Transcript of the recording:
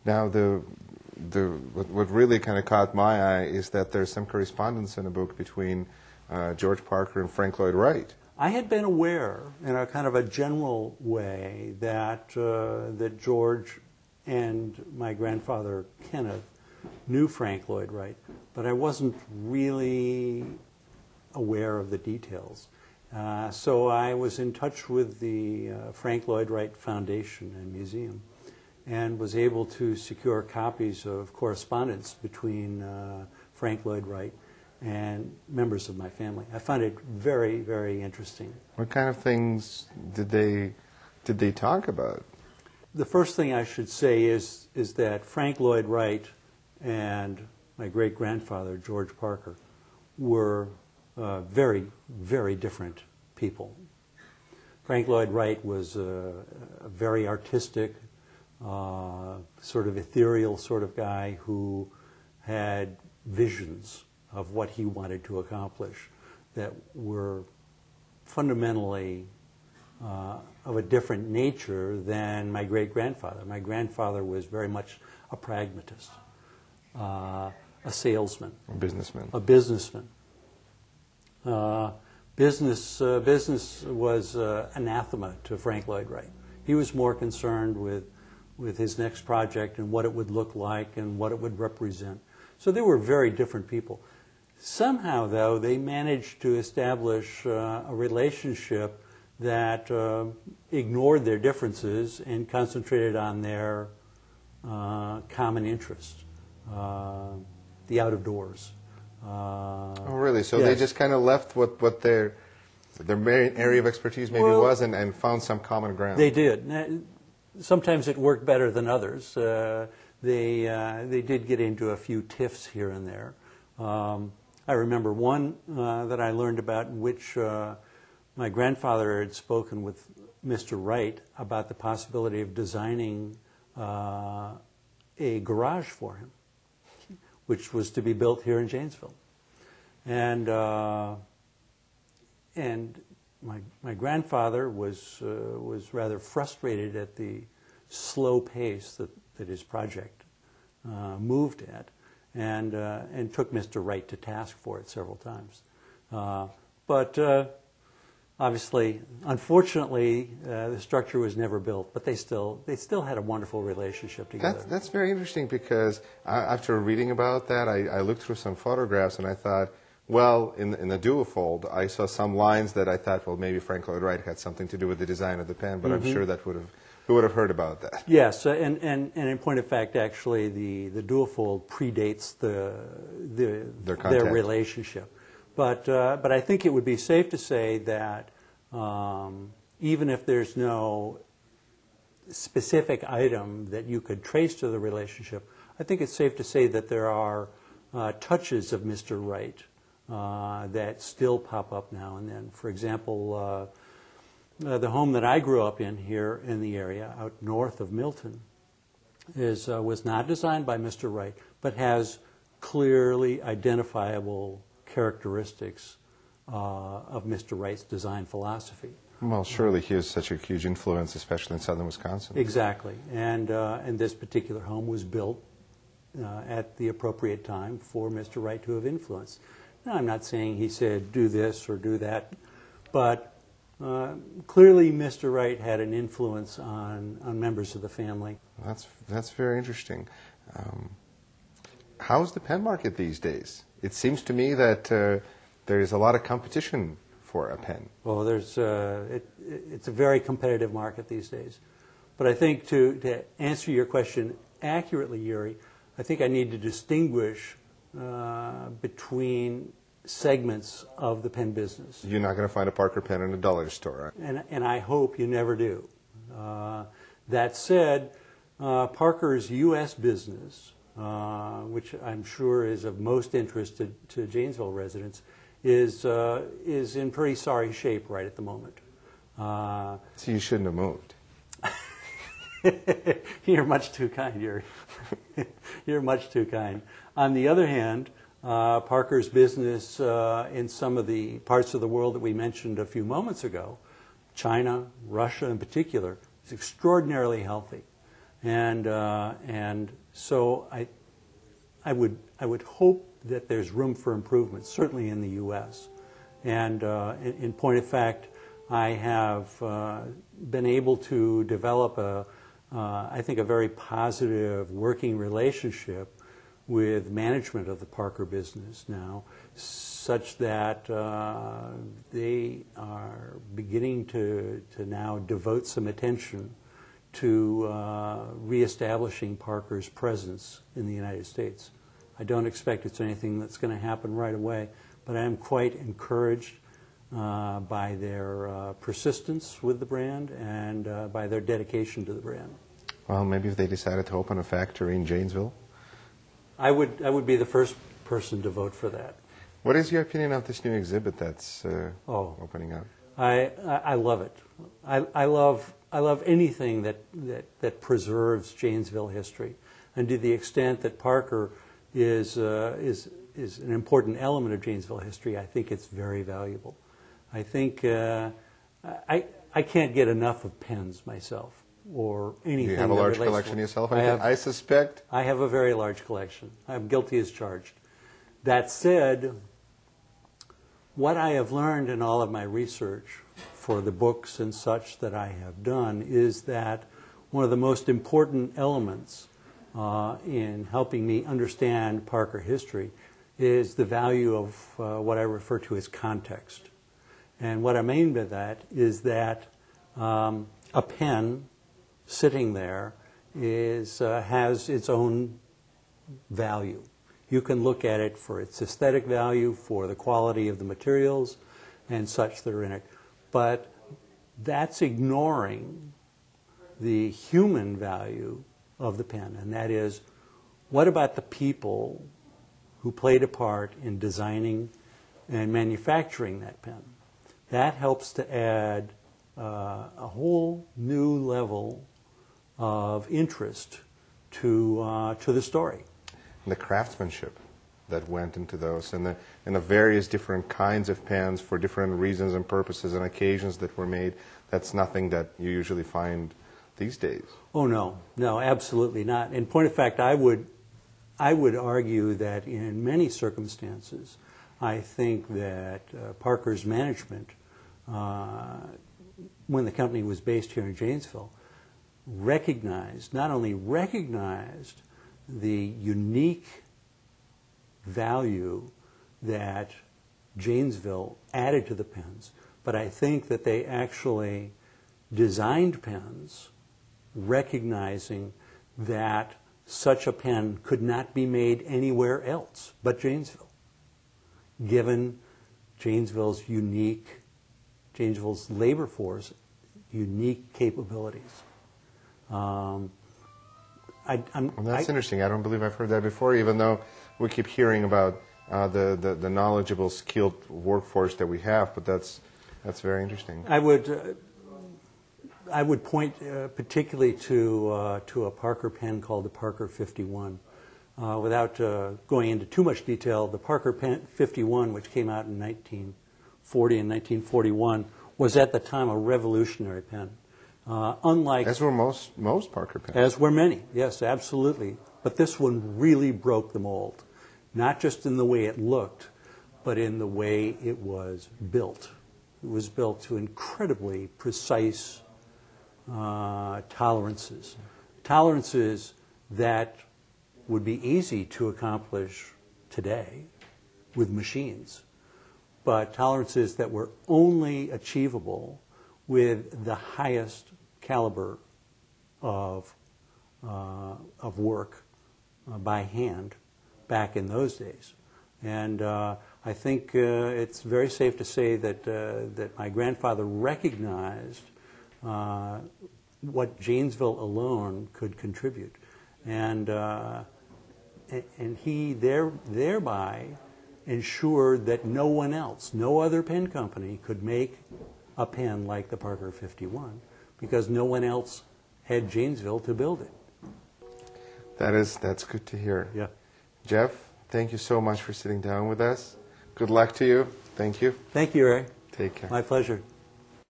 Now, what really kind of caught my eye is that there's some correspondence in the book between George Parker and Frank Lloyd Wright. I had been aware, in a kind of a general way, that that George and my grandfather Kenneth knew Frank Lloyd Wright, but I wasn't really aware of the details. So I was in touch with the Frank Lloyd Wright Foundation and Museum, and was able to secure copies of correspondence between Frank Lloyd Wright and members of my family. I found it very, very interesting. What kind of things did they talk about? The first thing I should say is that Frank Lloyd Wright and my great-grandfather, George Parker, were very, very different people. Frank Lloyd Wright was a very artistic, sort of ethereal sort of guy who had visions of what he wanted to accomplish that were fundamentally of a different nature than my great-grandfather. My grandfather was very much a pragmatist, a salesman. A businessman. A businessman. Business was anathema to Frank Lloyd Wright. He was more concerned with his next project and what it would look like and what it would represent. So they were very different people. Somehow, though, they managed to establish a relationship that ignored their differences and concentrated on their common interest, the out-of-doors. Oh, really? So yes. they just kind of left what their main area of expertise maybe was and found some common ground. They did. Sometimes it worked better than others. They did get into a few tiffs here and there. I remember one that I learned about in which my grandfather had spoken with Mr. Wright about the possibility of designing a garage for him, which was to be built here in Janesville. And my grandfather was rather frustrated at the slow pace that his project moved at, and took Mr. Wright to task for it several times. But obviously, unfortunately, the structure was never built. But they still had a wonderful relationship together. That's very interesting because after reading about that, I looked through some photographs and I thought, well, in the duofold, I saw some lines that I thought, well, maybe Frank Lloyd Wright had something to do with the design of the pen, but I'm sure that we would have heard about that. Yes, and in point of fact, actually, the duofold predates their relationship. But I think it would be safe to say that even if there's no specific item that you could trace to the relationship, I think it's safe to say that there are touches of Mr. Wright that still pop up now and then. For example, the home that I grew up in here in the area, out north of Milton, was not designed by Mr. Wright, but has clearly identifiable characteristics of Mr. Wright's design philosophy. Well, surely he was such a huge influence, especially in southern Wisconsin. Exactly, and this particular home was built at the appropriate time for Mr. Wright to have influenced. Now, I'm not saying he said do this or do that, but clearly Mr. Wright had an influence on members of the family. That's very interesting. How's the pen market these days? It seems to me that there's a lot of competition for a pen. Well, it's a very competitive market these days. But I think to answer your question accurately, Yuri, I think I need to distinguish between segments of the pen business. You're not going to find a Parker pen in a dollar store, right? And I hope you never do. That said, Parker's U.S. business, which I'm sure is of most interest to Janesville residents, is in pretty sorry shape right at the moment. So you shouldn't have moved. You're much too kind, Yuri. You're much too kind. On the other hand, Parker's business in some of the parts of the world that we mentioned a few moments ago, China, Russia in particular, is extraordinarily healthy. And so I would hope that there's room for improvement, certainly in the U.S. And in point of fact, I have been able to develop I think, a very positive working relationship with management of the Parker business now, such that they are beginning to now devote some attention to reestablishing Parker's presence in the United States. I don't expect it's anything that's going to happen right away, but I am quite encouraged by their persistence with the brand and by their dedication to the brand. Well, maybe if they decided to open a factory in Janesville? I would be the first person to vote for that. What is your opinion of this new exhibit that's opening up? I love it. I love anything that preserves Janesville history, and to the extent that Parker is an important element of Janesville history, I think it's very valuable. I think I can't get enough of pens myself or anything. Do you have a large collection yourself? I suspect. I have a very large collection. I'm guilty as charged. That said, what I have learned in all of my research for the books and such that I have done is that one of the most important elements in helping me understand Parker history is the value of what I refer to as context. And what I mean by that is that a pen sitting there has its own value. You can look at it for its aesthetic value, for the quality of the materials and such that are in it. But that's ignoring the human value of the pen, and that is, what about the people who played a part in designing and manufacturing that pen? That helps to add a whole new level of interest to the story. And the craftsmanship that went into those, and the various different kinds of pens for different reasons and purposes and occasions that were made, that's nothing that you usually find these days. Oh no, absolutely not. In point of fact, I would argue that in many circumstances, I think that Parker's management, when the company was based here in Janesville, not only recognized the unique value that Janesville added to the pens, but I think that they actually designed pens recognizing that such a pen could not be made anywhere else but Janesville, given Janesville's labor force unique capabilities. Well, that's interesting. I don't believe I've heard that before, even though we keep hearing about the knowledgeable, skilled workforce that we have. But that's very interesting. I would point particularly to a Parker pen called the Parker 51. Without going into too much detail, the Parker pen 51, which came out in 1940 and 1941, was at the time a revolutionary pen. Unlike, as were most Parker pens. As were many, yes, absolutely. But this one really broke the mold, not just in the way it looked, but in the way it was built. It was built to incredibly precise tolerances that would be easy to accomplish today with machines, but tolerances that were only achievable with the highest caliber of work by hand back in those days. And I think it's very safe to say that my grandfather recognized what Janesville alone could contribute, and he thereby ensured that no one else, no other pen company could make a pen like the Parker 51, because no one else had Janesville to build it. That's good to hear. Yeah. Jeff, thank you so much for sitting down with us. Good luck to you. Thank you. Thank you, Ray. Take care. My pleasure.